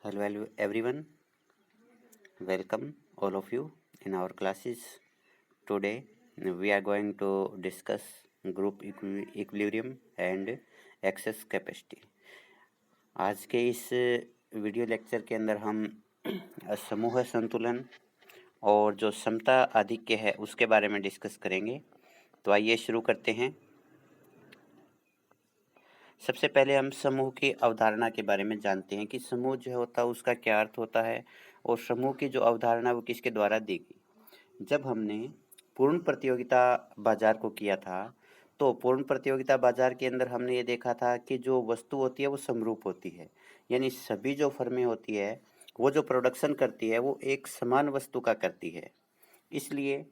Hello everyone, welcome all of you in our classes. Today we are going to discuss group equilibrium and excess capacity. आज के इस video lecture के अंदर हम समूह संतुलन और जो समता आधिक्य है उसके बारे में डिस्कस करेंगे। तो आइए शुरू करते हैं। सबसे पहले हम समूह की अवधारणा के बारे में जानते हैं कि समूह जो होता है उसका क्या अर्थ होता है और समूह की जो अवधारणा वो किसके द्वारा दी गई। जब हमने पूर्ण प्रतियोगिता बाजार को किया था तो पूर्ण प्रतियोगिता बाजार के अंदर हमने ये देखा था कि जो वस्तु होती है वो समरूप होती है, यानी सभी जो फर्में होती है वो जो प्रोडक्शन करती है वो एक समान वस्तु का करती है। इसलिए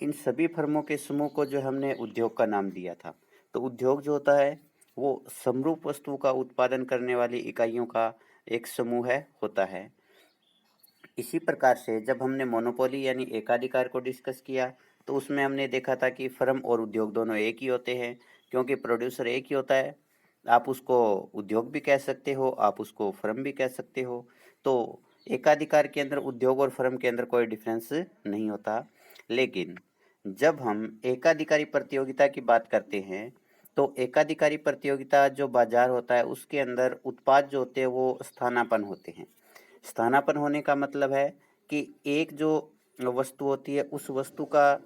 इन सभी फर्मों के समूह को जो हमने उद्योग का नाम दिया था। तो उद्योग जो होता है वो समरूप वस्तु का उत्पादन करने वाली इकाइयों का एक समूह होता है। इसी प्रकार से जब हमने मोनोपोली यानी एकाधिकार को डिस्कस किया तो उसमें हमने देखा था कि फर्म और उद्योग दोनों एक ही होते हैं, क्योंकि प्रोड्यूसर एक ही होता है। आप उसको उद्योग भी कह सकते हो, आप उसको फर्म भी कह सकते हो। तो एकाधिकार के अंदर उद्योग और फर्म के अंदर कोई डिफरेंस नहीं होता। लेकिन जब हम एकाधिकारी प्रतियोगिता की बात करते हैं तो एकाधिकारी प्रतियोगिता जो बाजार होता है उसके अंदर उत्पाद जो होते हैं वो स्थानापन्न होते हैं। स्थानापन्न होने का मतलब है कि एक जो वस्तु होती है उस वस्तु का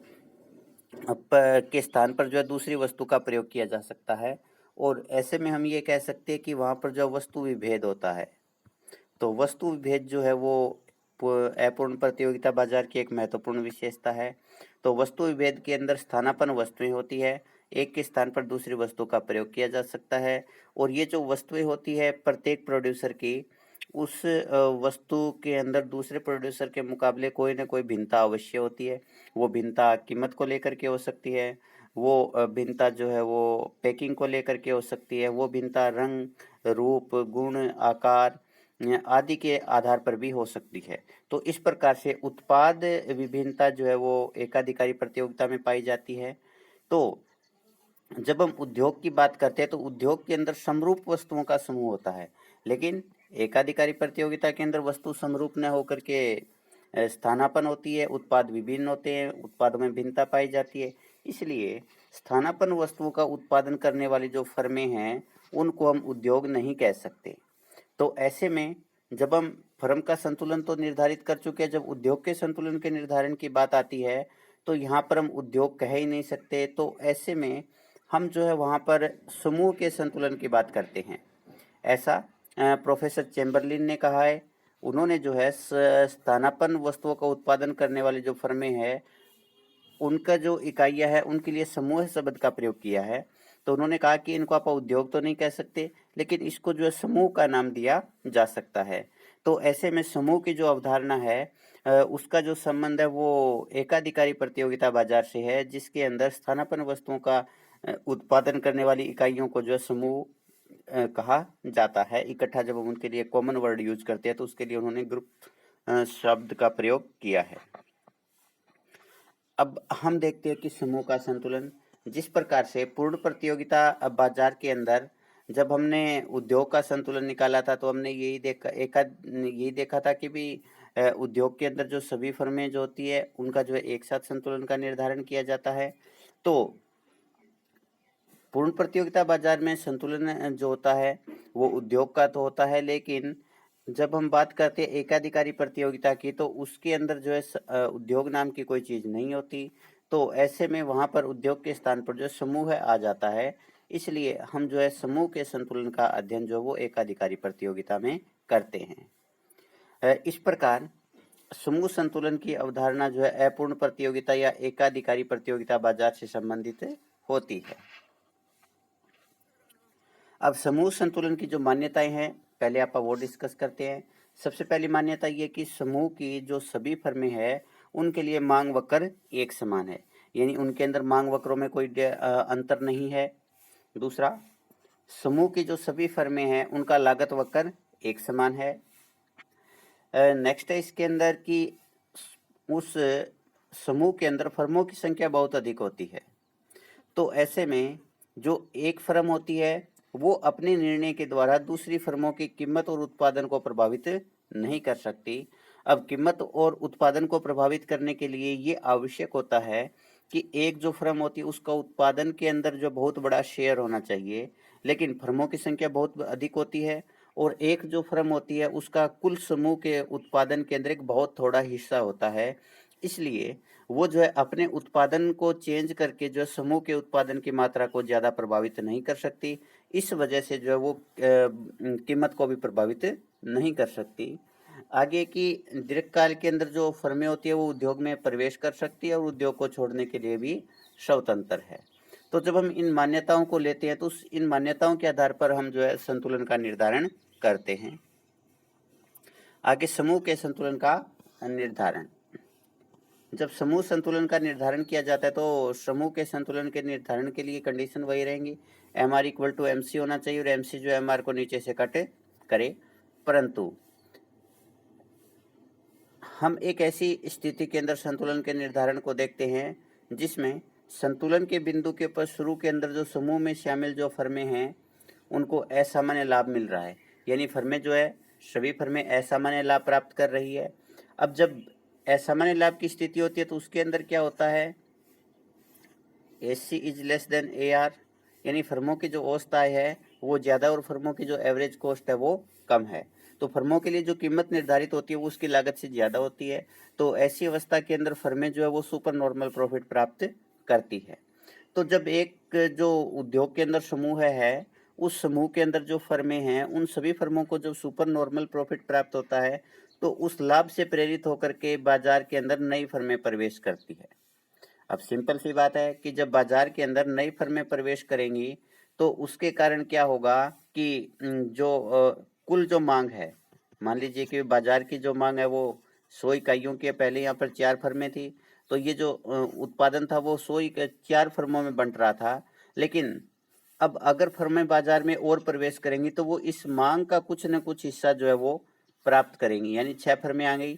के स्थान पर जो है दूसरी वस्तु का प्रयोग किया जा सकता है, और ऐसे में हम ये कह सकते हैं कि वहाँ पर जो वस्तु विभेद होता है। तो वस्तु विभेद जो है वो अपूर्ण प्रतियोगिता बाजार की एक महत्वपूर्ण विशेषता है। तो वस्तु विभेद के अंदर स्थानापन्न वस्तुएं होती है, एक के स्थान पर दूसरी वस्तु का प्रयोग किया जा सकता है, और ये जो वस्तुएं होती है प्रत्येक प्रोड्यूसर की उस वस्तु के अंदर दूसरे प्रोड्यूसर के मुकाबले कोई ना कोई भिन्नता अवश्य होती है। वो भिन्नता कीमत को लेकर के हो सकती है, वो भिन्नता जो है वो पैकिंग को लेकर के हो सकती है, वो भिन्नता रंग, रूप, गुण, आकार आदि के आधार पर भी हो सकती है। तो इस प्रकार से उत्पाद विभिन्नता जो है वो एकाधिकारी प्रतियोगिता में पाई जाती है। तो जब हम उद्योग की बात करते हैं तो उद्योग के अंदर समरूप वस्तुओं का समूह होता है, लेकिन एकाधिकारी प्रतियोगिता के अंदर वस्तु समरूप न होकर के स्थानापन्न होती है, उत्पाद विभिन्न होते हैं, उत्पादों में भिन्नता पाई जाती है। इसलिए स्थानापन्न वस्तुओं का उत्पादन करने वाली जो फर्में हैं उनको हम उद्योग नहीं कह सकते। तो ऐसे में जब हम फर्म का संतुलन तो निर्धारित कर चुके हैं, जब उद्योग के संतुलन के निर्धारण की बात आती है तो यहाँ पर हम उद्योग कह ही नहीं सकते। तो ऐसे में हम जो है वहाँ पर समूह के संतुलन की बात करते हैं। ऐसा प्रोफेसर चैम्बरलिन ने कहा है। उन्होंने जो है स्थानापन्न वस्तुओं का उत्पादन करने वाली जो फर्में हैं उनका जो इकाइयाँ है उनके लिए समूह शब्द का प्रयोग किया है। तो उन्होंने कहा कि इनको आप उद्योग तो नहीं कह सकते, लेकिन इसको जो है समूह का नाम दिया जा सकता है। तो ऐसे में समूह की जो अवधारणा है उसका जो संबंध है वो एकाधिकारी प्रतियोगिता बाजार से है, जिसके अंदर स्थानापन्न वस्तुओं का उत्पादन करने वाली इकाइयों को जो है समूह कहा जाता है। इकट्ठा जब हम उनके लिए कॉमन वर्ड यूज करते हैं तो उसके लिए उन्होंने ग्रुप शब्द का प्रयोग किया है। अब हम देखते हैं कि समूह का संतुलन जिस प्रकार से पूर्ण प्रतियोगिता बाजार के अंदर जब हमने उद्योग का संतुलन निकाला था तो हमने यही देखा था कि भी उद्योग के अंदर जो सभी फर्में जो होती है उनका जो है एक साथ संतुलन का निर्धारण किया जाता है। तो पूर्ण प्रतियोगिता बाजार में संतुलन जो होता है वो उद्योग का तो होता है, लेकिन जब हम बात करते हैं एकाधिकारी प्रतियोगिता की तो उसके अंदर जो है उद्योग नाम की कोई चीज नहीं होती। तो ऐसे में वहां पर उद्योग के स्थान पर जो समूह आ जाता है। इसलिए हम जो है समूह के संतुलन का अध्ययन जो वो एकाधिकारी प्रतियोगिता में करते हैं। इस प्रकार समूह संतुलन की अवधारणा जो है अपूर्ण प्रतियोगिता या एकाधिकारी प्रतियोगिता बाजार से संबंधित होती है। अब समूह संतुलन की जो मान्यताएं हैं पहले आप वो डिस्कस करते हैं। सबसे पहली मान्यता ये कि समूह की जो सभी फर्में हैं उनके लिए मांग वक्र एक समान है, यानी उनके अंदर मांग वक्रों में कोई अंतर नहीं है। दूसरा, समूह की जो सभी फर्में हैं उनका लागत वक्र एक समान है। नेक्स्ट है इसके अंदर कि उस समूह के अंदर फर्मों की संख्या बहुत अधिक होती है। तो ऐसे में जो एक फर्म होती है वो अपने निर्णय के द्वारा दूसरी फर्मों की कीमत और उत्पादन को प्रभावित नहीं कर सकती। अब कीमत और उत्पादन को प्रभावित करने के लिए ये आवश्यक होता है कि एक जो फर्म होती है उसका उत्पादन के अंदर जो बहुत बड़ा शेयर होना चाहिए, लेकिन फर्मों की संख्या बहुत अधिक होती है, और एक जो फर्म होती है उसका कुल समूह के उत्पादन के अंदर एक बहुत थोड़ा हिस्सा होता है। इसलिए वो जो है अपने उत्पादन को चेंज करके जो है समूह के उत्पादन की मात्रा को ज़्यादा प्रभावित नहीं कर सकती। इस वजह से जो है वो कीमत को भी प्रभावित नहीं कर सकती। आगे की दीर्घकाल के अंदर जो फर्में होती है वो उद्योग में प्रवेश कर सकती है और उद्योग को छोड़ने के लिए भी स्वतंत्र है। तो जब हम इन मान्यताओं को लेते हैं तो इन मान्यताओं के आधार पर हम जो है संतुलन का निर्धारण करते हैं। आगे समूह के संतुलन का निर्धारण। जब समूह संतुलन का निर्धारण किया जाता है तो समूह के संतुलन के निर्धारण के लिए कंडीशन वही रहेंगी, M R equal to M C होना चाहिए और एम सी जो एम आर को नीचे से कट करे। परंतु हम एक ऐसी स्थिति के अंदर संतुलन के निर्धारण को देखते हैं जिसमें संतुलन के बिंदु के ऊपर शुरू के अंदर जो समूह में शामिल जो फर्में हैं उनको असामान्य लाभ मिल रहा है, यानी फर्में जो है सभी फर्में असामान्य लाभ प्राप्त कर रही है। अब जब असामान्य लाभ की स्थिति होती है तो उसके अंदर क्या होता है, S C is less than A R, यानी फर्मों की जो औसत आय है वो ज़्यादा और फर्मों की जो एवरेज कॉस्ट है वो कम है। तो फर्मों के लिए जो कीमत निर्धारित होती है वो उसकी लागत से ज़्यादा होती है। तो ऐसी अवस्था के अंदर फर्में जो है वो सुपर नॉर्मल प्रॉफिट प्राप्त करती है। तो जब एक जो उद्योग के अंदर समूह है उस समूह के अंदर जो फर्में हैं उन सभी फर्मों को जब सुपर नॉर्मल प्रॉफिट प्राप्त होता है तो उस लाभ से प्रेरित होकर के बाजार के अंदर नई फर्में प्रवेश करती है। अब सिंपल सी बात है कि जब बाजार के अंदर नई फर्में प्रवेश करेंगी तो उसके कारण क्या होगा कि जो कुल जो मांग है, मान लीजिए कि बाजार की जो मांग है वो 100 इकाइयों की है, पहले यहाँ पर 4 फर्में थी, तो ये जो उत्पादन था वो 100 4 फर्मों में बंट रहा था। लेकिन अब अगर फर्में बाजार में और प्रवेश करेंगी तो वो इस मांग का कुछ न कुछ हिस्सा जो है वो प्राप्त करेंगी, यानी 6 फर्में आ गई।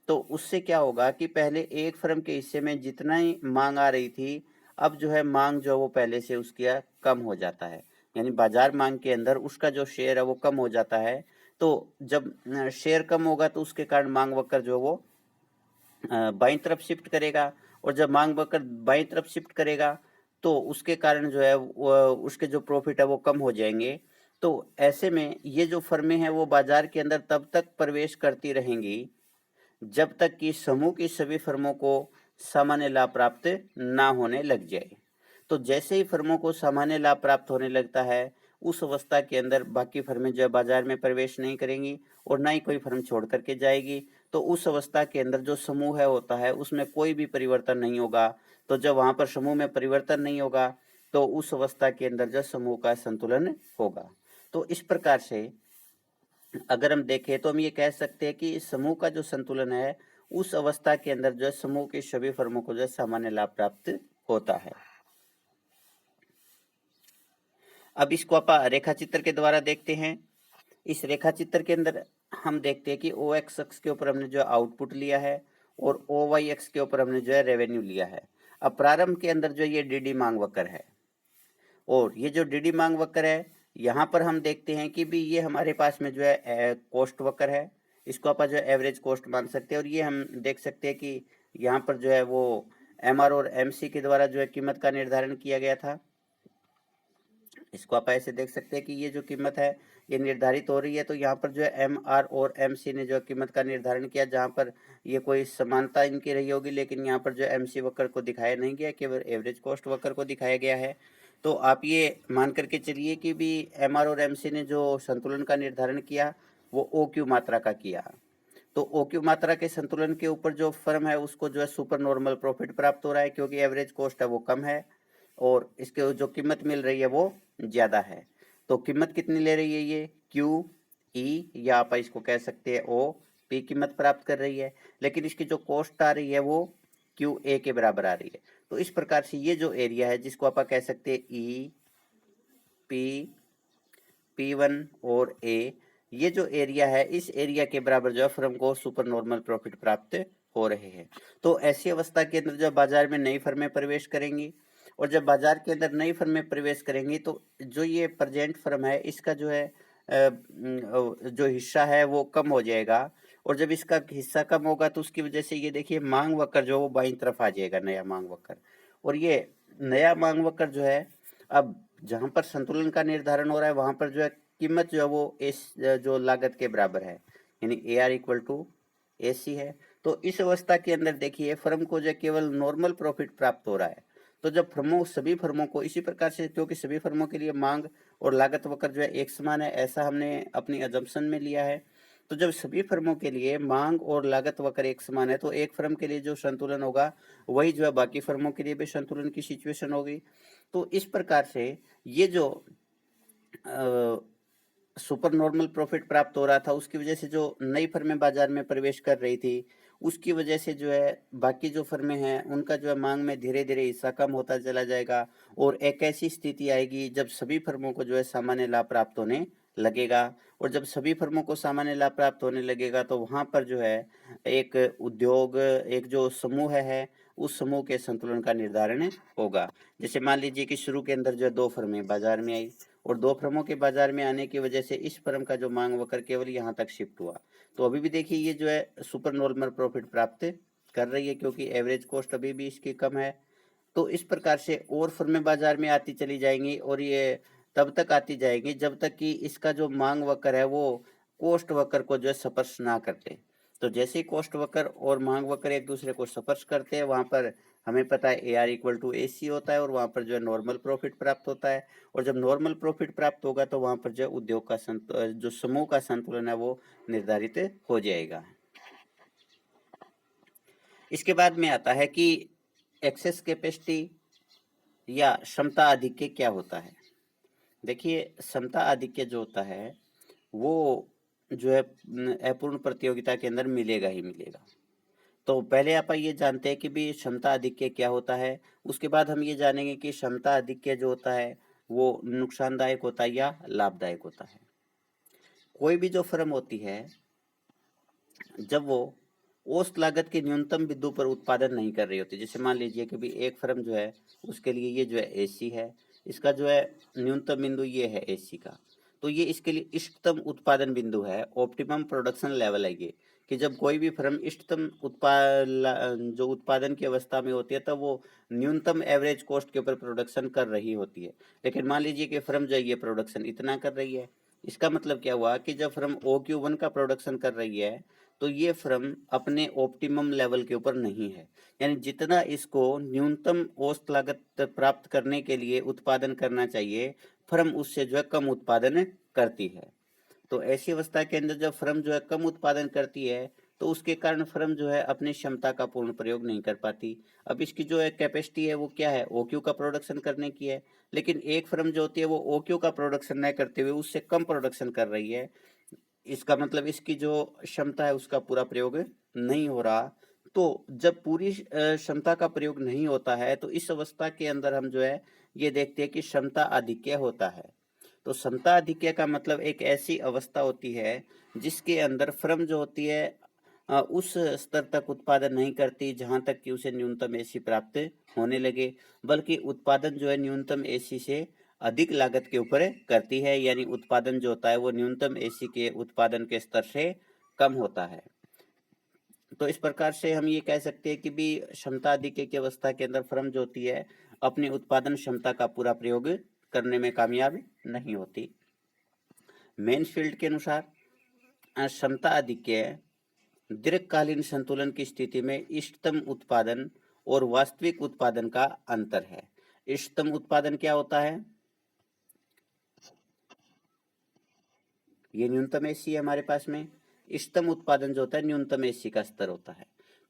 तो उससे क्या होगा कि पहले एक फर्म के हिस्से में जितना ही मांग आ रही थी अब जो है मांग जो है वो पहले से उसकी कम हो जाता है, यानी बाजार मांग के अंदर उसका जो शेयर है वो कम हो जाता है। तो जब शेयर कम होगा तो उसके कारण मांग वक्र जो है वो बाईं तरफ शिफ्ट करेगा, और जब मांग वक्र बाईं तरफ शिफ्ट करेगा तो उसके कारण जो है उसके जो प्रॉफिट है वो कम हो जाएंगे। तो ऐसे में ये जो फर्में हैं वो बाजार के अंदर तब तक प्रवेश करती रहेंगी जब तक कि समूह की सभी फर्मों को सामान्य लाभ प्राप्त ना होने लग जाए। तो जैसे ही फर्मों को सामान्य लाभ प्राप्त होने लगता है उस अवस्था के अंदर बाकी फर्में जो है बाजार में प्रवेश नहीं करेंगी और ना ही कोई फर्म छोड़ करके जाएगी। तो उस अवस्था के अंदर जो समूह है होता है उसमें कोई भी परिवर्तन नहीं होगा। तो जब वहां पर समूह में परिवर्तन नहीं होगा तो उस अवस्था के अंदर जो समूह का संतुलन होगा। तो इस प्रकार से अगर हम देखें तो हम ये कह सकते हैं कि समूह का जो संतुलन है उस अवस्था के अंदर जो है समूह की सभी फर्मों को जो है सामान्य लाभ प्राप्त होता है। अब इसको आप रेखा चित्र के द्वारा देखते हैं। इस रेखा चित्र के अंदर हम देखते हैं कि ओ एक्स अक्ष के ऊपर हमने जो है आउटपुट लिया है और ओ वाई एक्स के ऊपर हमने जो है रेवेन्यू लिया है। अब प्रारंभ के अंदर जो ये डीडी मांग वक्र है और ये जो डीडी मांग वक्र है यहाँ पर हम देखते हैं कि भी ये हमारे पास में जो है कॉस्ट वक्र है, इसको आप जो है एवरेज कॉस्ट मान सकते हैं। और ये हम देख सकते हैं कि यहाँ पर जो है वो एम आर और एम सी के द्वारा जो है कीमत का निर्धारण किया गया था। इसको आप ऐसे देख सकते हैं कि ये जो कीमत है ये निर्धारित हो रही है। तो यहाँ पर जो है एम आर और एम सी ने जो कीमत का निर्धारण किया, जहाँ पर ये कोई समानता इनकी रही होगी, लेकिन यहाँ पर जो एम सी वक्र को दिखाया नहीं गया, केवल एवरेज कॉस्ट वक्र को दिखाया गया है। तो आप ये मान करके चलिए कि भी एम आर और एम सी ने जो संतुलन का निर्धारण किया वो ओ क्यू मात्रा का किया। तो ओ क्यू मात्रा के संतुलन के ऊपर जो फर्म है उसको जो है सुपर नॉर्मल प्रॉफिट प्राप्त हो रहा है, क्योंकि एवरेज कॉस्ट है वो कम है और इसके जो कीमत मिल रही है वो ज़्यादा है। तो कीमत कितनी ले रही है, ये क्यू ई या आप इसको कह सकते हैं ओ पी कीमत प्राप्त कर रही है, लेकिन इसकी जो कॉस्ट आ रही है वो क्यू ए के बराबर आ रही है। तो इस प्रकार से ये जो एरिया है जिसको आप कह सकते हैं ई पी P1 और A, ये जो एरिया है इस एरिया के बराबर जो है फर्म को सुपर नॉर्मल प्रॉफिट प्राप्त हो रहे हैं। तो ऐसी अवस्था के अंदर जब बाजार में नई फर्में प्रवेश करेंगी और जब बाजार के अंदर नई फर्म में प्रवेश करेंगी तो जो ये प्रेजेंट फर्म है इसका जो है जो हिस्सा है वो कम हो जाएगा, और जब इसका हिस्सा कम होगा तो उसकी वजह से ये देखिए मांग वक्र जो है वो बाईं तरफ आ जाएगा, नया मांग वक्र। और ये नया मांग वक्र जो है, अब जहां पर संतुलन का निर्धारण हो रहा है वहां पर जो है कीमत जो है वो इस जो लागत के बराबर है, यानी ए आर इक्वल टू ए सी है। तो इस अवस्था के अंदर देखिए फर्म को जो केवल नॉर्मल प्रॉफिट प्राप्त हो रहा है। तो जब सभी फर्मों को इसी प्रकार से, क्योंकि सभी फर्मों के लिए मांग और लागत वक्र जो है एक समान है, ऐसा हमने अपनी अजम्पशन में लिया है। तो जब सभी फर्मों के लिए मांग और लागत वक्र एक समान है तो एक फर्म के लिए जो संतुलन होगा वही जो है बाकी फर्मों के लिए भी संतुलन की सिचुएशन होगी। तो इस प्रकार से ये जो सुपर नॉर्मल प्रॉफिट प्राप्त हो रहा था उसकी वजह से जो नई फर्में बाजार में प्रवेश कर रही थी उसकी वजह से जो है बाकी जो फर्में हैं उनका जो है मांग में धीरे धीरे हिस्सा कम होता चला जाएगा, और एक ऐसी स्थिति आएगी जब सभी फर्मों को जो है सामान्य लाभ प्राप्त होने लगेगा। और जब सभी फर्मों को सामान्य लाभ प्राप्त होने लगेगा तो वहां पर जो है एक उद्योग, एक जो समूह है उस समूह के संतुलन का निर्धारण होगा। जैसे मान लीजिए कि शुरू के अंदर जो है दो फर्में बाजार में आई, और दो फर्मों के बाजार में आने की वजह से इस फर्म का जो मांग वक्र केवल यहाँ तक शिफ्ट हुआ। तो अभी भी देखिए ये जो है सुपर नॉर्मल प्रॉफिट प्राप्त कर रही है क्योंकि एवरेज कॉस्ट अभी भी इसकी कम है। तो इस प्रकार से और फर्में बाजार में आती चली जाएंगी, और ये तब तक आती जाएंगी जब तक कि इसका जो मांग वक्र है वो कॉस्ट वक्र को जो है स्पर्श ना कर ले। तो जैसे ही कॉस्ट वक्र और मांग वक्र एक दूसरे को स्पर्श करते हैं वहां पर हमें पता है ए आर इक्वल टू ए सी होता है, और वहां पर जो है नॉर्मल प्रॉफिट प्राप्त होता है। और जब नॉर्मल प्रॉफिट प्राप्त होगा तो वहां पर जो उद्योग का जो समूह का संतुलन है वो निर्धारित हो जाएगा। इसके बाद में आता है कि एक्सेस कैपेसिटी या क्षमता आधिक्य क्या होता है। देखिए क्षमता आधिक्य जो होता है वो जो है अपूर्ण प्रतियोगिता के अंदर मिलेगा ही मिलेगा। तो पहले आप ये जानते हैं कि भी क्षमता आधिक्य क्या होता है, उसके बाद हम ये जानेंगे कि क्षमता आधिक्य जो होता है वो नुकसानदायक होता है या लाभदायक होता है। कोई भी जो फर्म होती है जब वो औसत लागत के न्यूनतम बिंदु पर उत्पादन नहीं कर रही होती, जैसे मान लीजिए कि भी एक फर्म जो है उसके लिए ये जो है एसी है, इसका जो है न्यूनतम बिंदु ये है एसी का, तो ये इसके लिए इष्टतम उत्पादन बिंदु है, ऑप्टिमम प्रोडक्शन लेवल है ये, कि जब कोई भी फर्म इष्टतम जो उत्पादन की अवस्था में होती है तब वो न्यूनतम एवरेज कॉस्ट के ऊपर प्रोडक्शन कर रही होती है। लेकिन मान लीजिए कि फर्म जो है ये प्रोडक्शन इतना कर रही है, इसका मतलब क्या हुआ कि जब फर्म OQ1 का प्रोडक्शन कर रही है तो ये फर्म अपने ऑप्टिमम लेवल के ऊपर नहीं है, यानी जितना इसको न्यूनतम औसत लागत प्राप्त करने के लिए उत्पादन करना चाहिए फर्म उससे जो है कम उत्पादन करती है। तो ऐसी अवस्था के अंदर जब फर्म जो है कम उत्पादन करती है तो उसके कारण फर्म जो है अपनी क्षमता का पूर्ण प्रयोग नहीं कर पाती। अब इसकी जो है कैपेसिटी है वो क्या है, OQ का प्रोडक्शन करने की है, लेकिन एक फर्म जो होती है वो OQ का प्रोडक्शन न करते हुए उससे कम प्रोडक्शन कर रही है, इसका मतलब इसकी जो क्षमता है उसका पूरा प्रयोग नहीं हो रहा। तो जब पूरी क्षमता का प्रयोग नहीं होता है तो इस अवस्था के अंदर हम जो है ये देखते हैं कि क्षमता आधिक्य होता है। तो क्षमता आधिक्य का मतलब एक ऐसी अवस्था होती है जिसके अंदर फर्म जो होती है उस स्तर तक उत्पादन नहीं करती जहां तक कि उसे न्यूनतम एसी प्राप्त होने लगे, बल्कि उत्पादन जो है न्यूनतम एसी से अधिक लागत के ऊपर करती है, यानी उत्पादन जो होता है वो न्यूनतम एसी के उत्पादन के स्तर से कम होता है। तो इस प्रकार से हम ये कह सकते हैं कि भी क्षमता आधिक्य की अवस्था के अंदर फर्म जो होती है अपनी उत्पादन क्षमता का पूरा प्रयोग करने में कामयाब नहीं होती। मेनफील्ड के अनुसार क्षमता आधिक्य दीर्घकालीन संतुलन की स्थिति में इष्टतम उत्पादन और वास्तविक उत्पादन का अंतर है। इष्टतम उत्पादन क्या होता है, ये न्यूनतम एसी है हमारे पास में। इष्टतम उत्पादन जो होता है न्यूनतम एसी का स्तर होता है।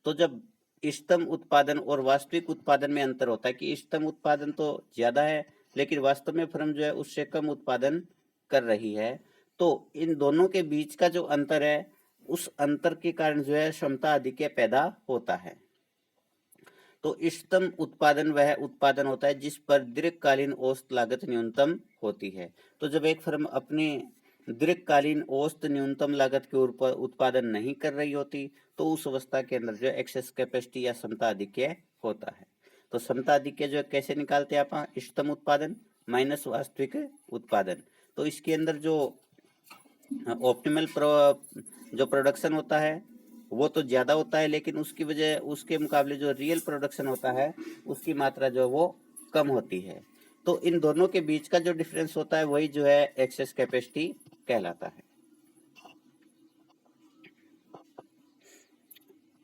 तो जब इष्टतम उत्पादन और वास्तविक उत्पादन में अंतर होता है कि इष्टतम उत्पादन तो ज्यादा है लेकिन वास्तव में फर्म जो है उससे कम उत्पादन कर रही है, तो इन दोनों के बीच का जो अंतर है उस अंतर के कारण जो है क्षमता आधिक्य पैदा होता है। तो इष्टतम उत्पादन वह उत्पादन होता है जिस पर दीर्घकालीन औसत लागत न्यूनतम होती है। तो जब एक फर्म अपने दीर्घकालीन औसत न्यूनतम लागत के ऊपर उत्पादन नहीं कर रही होती तो उस अवस्था के अंदर जो एक्सेस कैपेसिटी या क्षमता आधिक्य होता है। तो क्षमता आधिक्य जो है कैसे निकालते हैं आप, इष्टतम उत्पादन माइनस वास्तविक उत्पादन। तो इसके अंदर जो ऑप्टिमल जो प्रोडक्शन होता है वो तो ज़्यादा होता है, लेकिन उसकी वजह उसके मुकाबले जो रियल प्रोडक्शन होता है उसकी मात्रा जो है वो कम होती है। तो इन दोनों के बीच का जो डिफरेंस होता है वही जो है एक्सेस कैपेसिटी कहलाता है।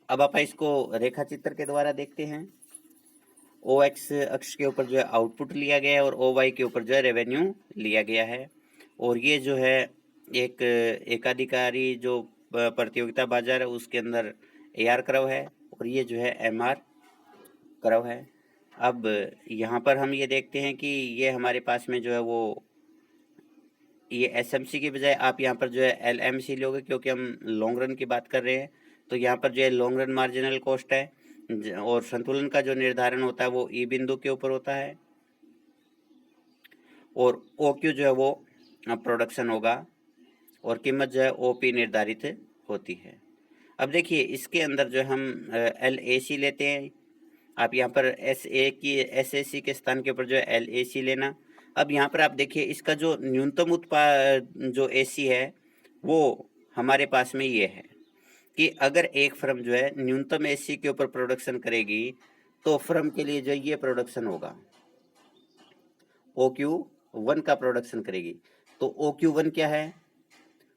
अब आप इसको रेखा चित्र के द्वारा देखते हैं। ओ एक्स अक्ष के ऊपर जो है आउटपुट लिया गया है और ओ वाई के ऊपर जो है रेवेन्यू लिया गया है। और ये जो है एक एकाधिकारी जो प्रतियोगिता बाजार है उसके अंदर AR कर्व है और ये जो है MR कर्व है। अब यहाँ पर हम ये देखते हैं कि ये हमारे पास में जो है वो ये SMC की बजाय आप यहाँ पर जो है LMC लोगे, क्योंकि हम लॉन्ग रन की बात कर रहे हैं। तो यहाँ पर जो है लॉन्ग रन मार्जिनल कॉस्ट है और संतुलन का जो निर्धारण होता है वो ई बिंदु के ऊपर होता है और OQ जो है वो प्रोडक्शन होगा और कीमत जो है OP निर्धारित होती है। अब देखिए इसके अंदर जो हम LAC लेते हैं, आप यहाँ पर SAC के स्थान के ऊपर जो है LAC लेना। अब यहाँ पर आप देखिए इसका जो न्यूनतम जो AC है वो हमारे पास में ये है कि अगर एक फर्म जो है न्यूनतम AC के ऊपर प्रोडक्शन करेगी तो फर्म के लिए जो ये प्रोडक्शन होगा OQ1 का प्रोडक्शन करेगी। तो OQ1 क्या है,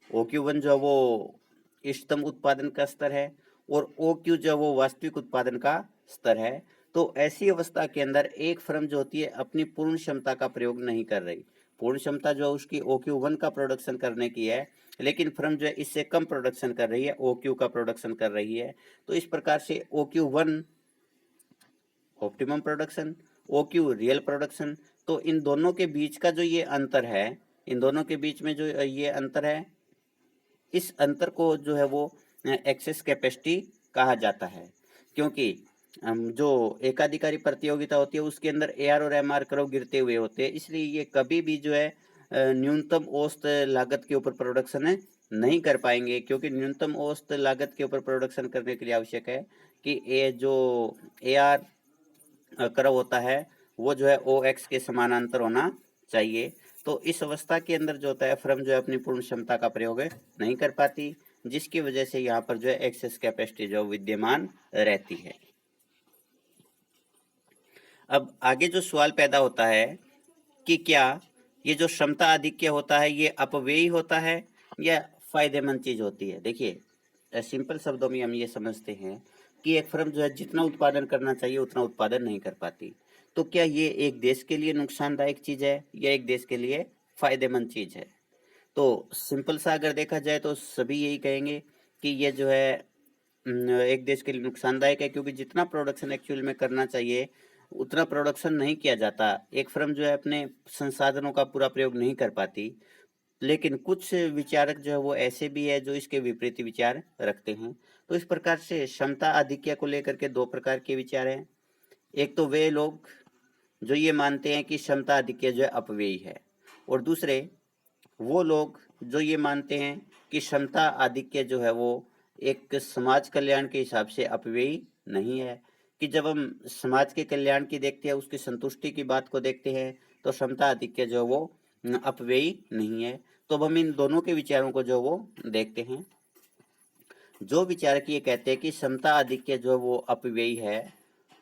OQ1 जो है वो इष्टतम उत्पादन का स्तर है और OQ जो है वो वास्तविक उत्पादन का स्तर है। तो ऐसी अवस्था के अंदर एक फर्म जो होती है अपनी पूर्ण क्षमता का प्रयोग नहीं कर रही। पूर्ण क्षमता जो उसकी OQ1 का प्रोडक्शन करने की है, लेकिन फर्म जो है इससे कम प्रोडक्शन कर रही है, OQ का प्रोडक्शन कर रही है। तो इस प्रकार से OQ1 optimum production, OQ real production. तो इन दोनों के बीच का जो ये अंतर है, इन दोनों के बीच में जो ये अंतर है, इस अंतर को जो है वो एक्सेस कैपेसिटी कहा जाता है। क्योंकि जो एकाधिकारी प्रतियोगिता होती है उसके अंदर AR और MR कर्व गिरते हुए होते हैं, इसलिए ये कभी भी जो है न्यूनतम औसत लागत के ऊपर प्रोडक्शन नहीं कर पाएंगे। क्योंकि न्यूनतम औसत लागत के ऊपर प्रोडक्शन करने के लिए आवश्यक है कि जो AR कर्व होता है वो जो है OX के समानांतर होना चाहिए। तो इस अवस्था के अंदर जो होता है फर्म जो है अपनी पूर्ण क्षमता का प्रयोग नहीं कर पाती, जिसकी वजह से यहाँ पर जो है एक्सेस कैपेसिटी जो विद्यमान रहती है। अब आगे जो सवाल पैदा होता है कि क्या ये जो क्षमता आधिक्य होता है ये अपव्ययी होता है या फायदेमंद चीज होती है। देखिए सिंपल शब्दों में हम ये समझते हैं कि एक फर्म जो है जितना उत्पादन करना चाहिए उतना उत्पादन नहीं कर पाती। तो क्या ये एक देश के लिए नुकसानदायक चीज है या एक देश के लिए फायदेमंद चीज है। तो सिंपल सा अगर देखा जाए तो सभी यही कहेंगे कि ये जो है एक देश के लिए नुकसानदायक है, क्योंकि जितना प्रोडक्शन एक्चुअल में करना चाहिए उतना प्रोडक्शन नहीं किया जाता। एक फर्म जो है अपने संसाधनों का पूरा प्रयोग नहीं कर पाती। लेकिन कुछ विचारक जो है वो ऐसे भी है जो इसके विपरीत विचार रखते हैं। तो इस प्रकार से क्षमता आधिक्य को लेकर के दो प्रकार के विचार हैं। एक तो वे लोग जो ये मानते हैं कि क्षमता आधिक्य जो है अपव्ययी है, और दूसरे वो लोग जो ये मानते हैं कि क्षमता आधिक्य जो है वो एक समाज कल्याण के हिसाब से अपव्ययी नहीं है। कि जब हम समाज के कल्याण की देखते हैं, उसकी संतुष्टि की बात को देखते हैं, तो क्षमता आधिक्य जो है वो अपव्ययी नहीं है। तो अब हम इन दोनों के विचारों को जो वो देखते हैं। जो विचारक ये कहते हैं कि क्षमता आधिक्य जो है वो अपव्ययी है,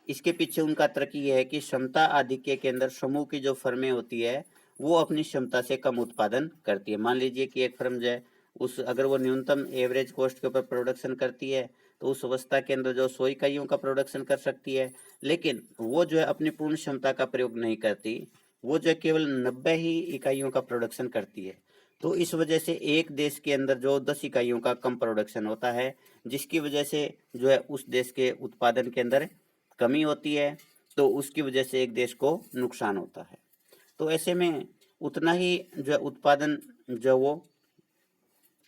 इसके पीछे उनका तर्क ये है कि क्षमता आधिक्य के अंदर समूह की जो फर्में होती है वो अपनी क्षमता से कम उत्पादन करती है। मान लीजिए कि एक फर्म जो है उस अगर वो न्यूनतम एवरेज कॉस्ट के ऊपर प्रोडक्शन करती है तो उस अवस्था के अंदर जो 100 इकाइयों का प्रोडक्शन कर सकती है, लेकिन वो जो है अपनी पूर्ण क्षमता का प्रयोग नहीं करती, वो जो है केवल 90 ही इकाइयों का प्रोडक्शन करती है। तो इस वजह से एक देश के अंदर जो 10 इकाइयों का कम प्रोडक्शन होता है, जिसकी वजह से जो है उस देश के उत्पादन के अंदर कमी होती है, तो उसकी वजह से एक देश को नुकसान होता है। तो ऐसे में उतना ही जो है उत्पादन जो वो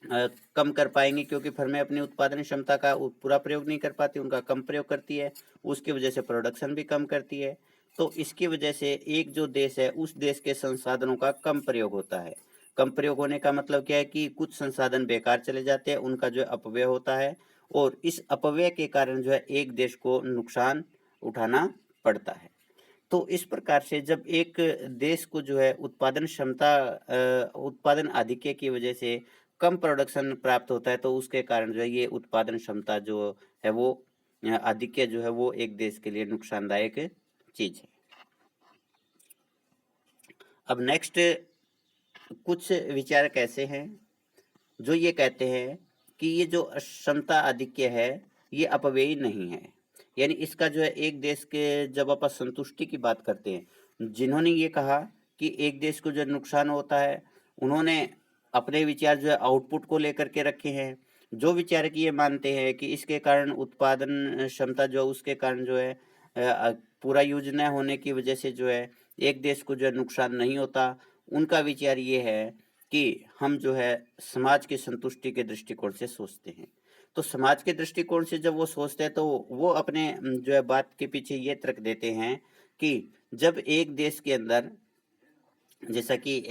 कम कर पाएंगे, क्योंकि फर्में अपनी उत्पादन क्षमता का पूरा प्रयोग नहीं कर पाती, उनका कम प्रयोग करती है, उसकी वजह से प्रोडक्शन भी कम करती है। तो इसकी वजह से एक जो देश है उस देश के संसाधनों का कम प्रयोग होता है। कम प्रयोग होने का मतलब क्या है कि कुछ संसाधन बेकार चले जाते हैं, उनका जो है अपव्यय होता है, और इस अपव्यय के कारण जो है एक देश को नुकसान उठाना पड़ता है। तो इस प्रकार से जब एक देश को जो है उत्पादन क्षमता उत्पादन आधिक्य की वजह से कम प्रोडक्शन प्राप्त होता है, तो उसके कारण जो है ये उत्पादन क्षमता जो है वो आधिक्य जो है वो एक देश के लिए नुकसानदायक चीज है। अब नेक्स्ट कुछ विचारक ऐसे हैं जो ये कहते हैं कि ये जो क्षमता आधिक्य है ये अपव्ययी नहीं है। यानी इसका जो है एक देश के जब आप संतुष्टि की बात करते हैं, जिन्होंने ये कहा कि एक देश को जो नुकसान होता है, उन्होंने अपने विचार जो है आउटपुट को लेकर के रखे हैं। जो विचारक ये मानते हैं कि इसके कारण उत्पादन क्षमता जो उसके कारण जो है पूरा यूज न होने की वजह से जो है एक देश को जो है नुकसान नहीं होता, उनका विचार ये है कि हम जो है समाज की संतुष्टि के दृष्टिकोण से सोचते हैं। तो समाज के दृष्टिकोण से जब वो सोचते हैं तो वो अपने जो है बात के पीछे ये तर्क देते हैं कि जब एक देश के अंदर, जैसा कि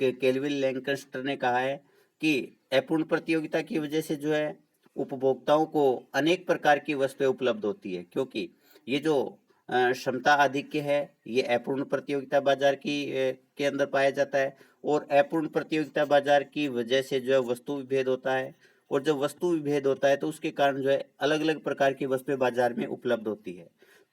केल्विन लैंकास्टर ने कहा है कि अपूर्ण प्रतियोगिता की वजह से जो है उपभोक्ताओं को अनेक प्रकार की वस्तुएं उपलब्ध होती है, क्योंकि ये जो क्षमता आधिक्य है ये अपूर्ण प्रतियोगिता बाजार के अंदर पाया जाता है, और अपूर्ण प्रतियोगिता बाजार की वजह से जो है वस्तु विभेद होता है, और जब वस्तु विभेद होता है तो उसके कारण जो है अलग अलग प्रकार की वस्तुएं बाजार में उपलब्ध होती है।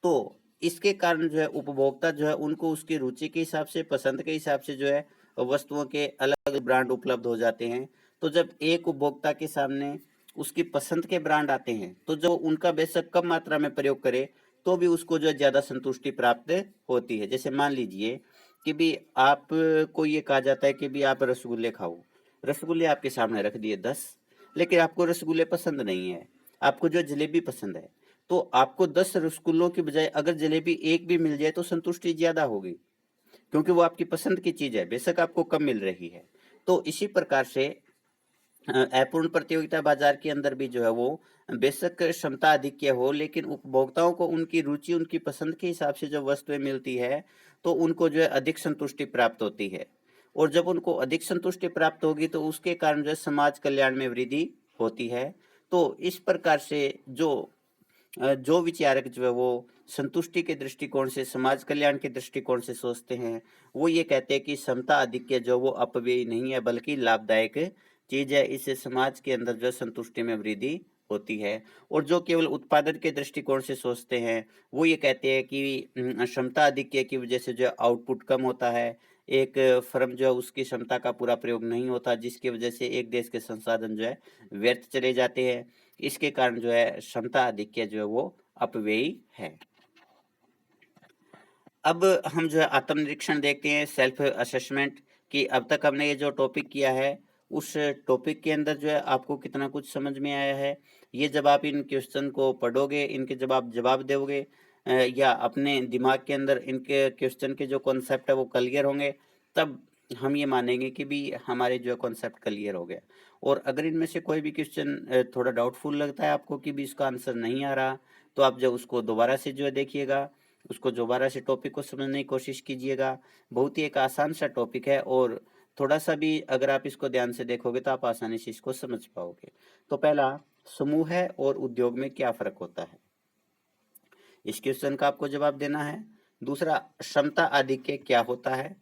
तो इसके कारण जो है उपभोक्ता जो है उनको उसकी रुचि के हिसाब से, पसंद के हिसाब से जो है वस्तुओं के अलग अलग ब्रांड उपलब्ध हो जाते हैं। तो जब एक उपभोक्ता के सामने उसकी पसंद के ब्रांड आते हैं तो जो उनका बेशक कम मात्रा में प्रयोग करे तो भी उसको जो है ज्यादा संतुष्टि प्राप्त होती है। जैसे मान लीजिए कि भी आप को ये कहा जाता है कि भी आप रसगुल्ले खाओ, रसगुल्ले आपके सामने रख दिए 10, लेकिन आपको रसगुल्ले पसंद नहीं है, आपको जो जलेबी पसंद है, तो आपको 10 रसगुल्लों की बजाय अगर जलेबी एक भी मिल जाए तो संतुष्टि ज्यादा होगी, क्योंकि वो आपकी पसंद की चीज है, बेशक आपको कम मिल रही है। तो इसी प्रकार से अपूर्ण प्रतियोगिता बाजार के अंदर भी जो है वो बेशक क्षमता आधिक्य हो, लेकिन उपभोक्ताओं को उनकी रुचि, उनकी पसंद के हिसाब से जब वस्तुएं मिलती है तो उनको जो है अधिक संतुष्टि प्राप्त होती है, और जब उनको अधिक संतुष्टि प्राप्त होगी तो उसके कारण जो है समाज कल्याण में वृद्धि होती है। तो इस प्रकार से जो विचारक जो है वो संतुष्टि के दृष्टिकोण से, समाज कल्याण के दृष्टिकोण से सोचते हैं, वो ये कहते हैं कि समता आधिक्य जो वो अपव्ययी नहीं है बल्कि लाभदायक चीज है, इससे समाज के अंदर जो संतुष्टि में वृद्धि होती है। और जो केवल उत्पादन के दृष्टिकोण से सोचते हैं वो ये कहते हैं कि क्षमता आधिक्य की वजह से जो आउटपुट कम होता है, एक फर्म जो है उसकी क्षमता का पूरा प्रयोग नहीं होता, जिसकी वजह से एक देश के संसाधन जो है व्यर्थ चले जाते हैं। इसके कारण जो है क्षमता आधिक्य जो है वो अपव्ययी है। अब हम जो है आत्मनिरीक्षण देखते हैं, सेल्फ असेसमेंट, कि अब तक हमने ये जो टॉपिक किया है उस टॉपिक के अंदर जो है आपको कितना कुछ समझ में आया है। ये जब आप इन क्वेश्चन को पढ़ोगे, इनके जब आप जवाब दोगे या अपने दिमाग के अंदर इनके क्वेश्चन के जो कॉन्सेप्ट है वो क्लियर होंगे, तब हम ये मानेंगे कि भी हमारे जो है कॉन्सेप्ट क्लियर हो गया। और अगर इनमें से कोई भी क्वेश्चन थोड़ा डाउटफुल लगता है आपको कि भी इसका आंसर नहीं आ रहा, तो आप जब उसको दोबारा से जो है देखिएगा, उसको दोबारा से टॉपिक को समझने की कोशिश कीजिएगा। बहुत ही एक आसान सा टॉपिक है, और थोड़ा सा भी अगर आप इसको ध्यान से देखोगे तो आप आसानी से इसको समझ पाओगे। तो पहला, समूह है और उद्योग में क्या फर्क होता है, इस क्वेश्चन का आपको जवाब देना है। दूसरा, क्षमता आधिक्य क्या होता है,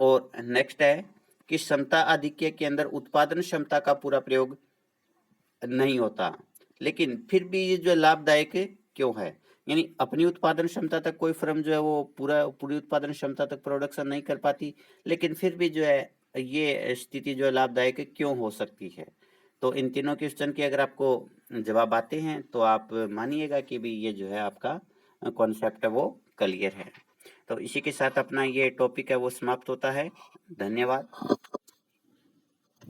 और नेक्स्ट है कि क्षमता आधिक्य के अंदर उत्पादन क्षमता का पूरा प्रयोग नहीं होता, लेकिन फिर भी ये जो लाभदायक क्यों है। यानी अपनी उत्पादन क्षमता तक कोई फर्म जो है वो पूरी उत्पादन क्षमता तक प्रोडक्शन नहीं कर पाती, लेकिन फिर भी जो है ये स्थिति जो है लाभदायक क्यों हो सकती है। तो इन तीनों क्वेश्चन के अगर आपको जवाब आते हैं तो आप मानिएगा कि भी ये जो है आपका कॉन्सेप्ट है वो क्लियर है। तो इसी के साथ अपना ये टॉपिक है वो समाप्त होता है। धन्यवाद।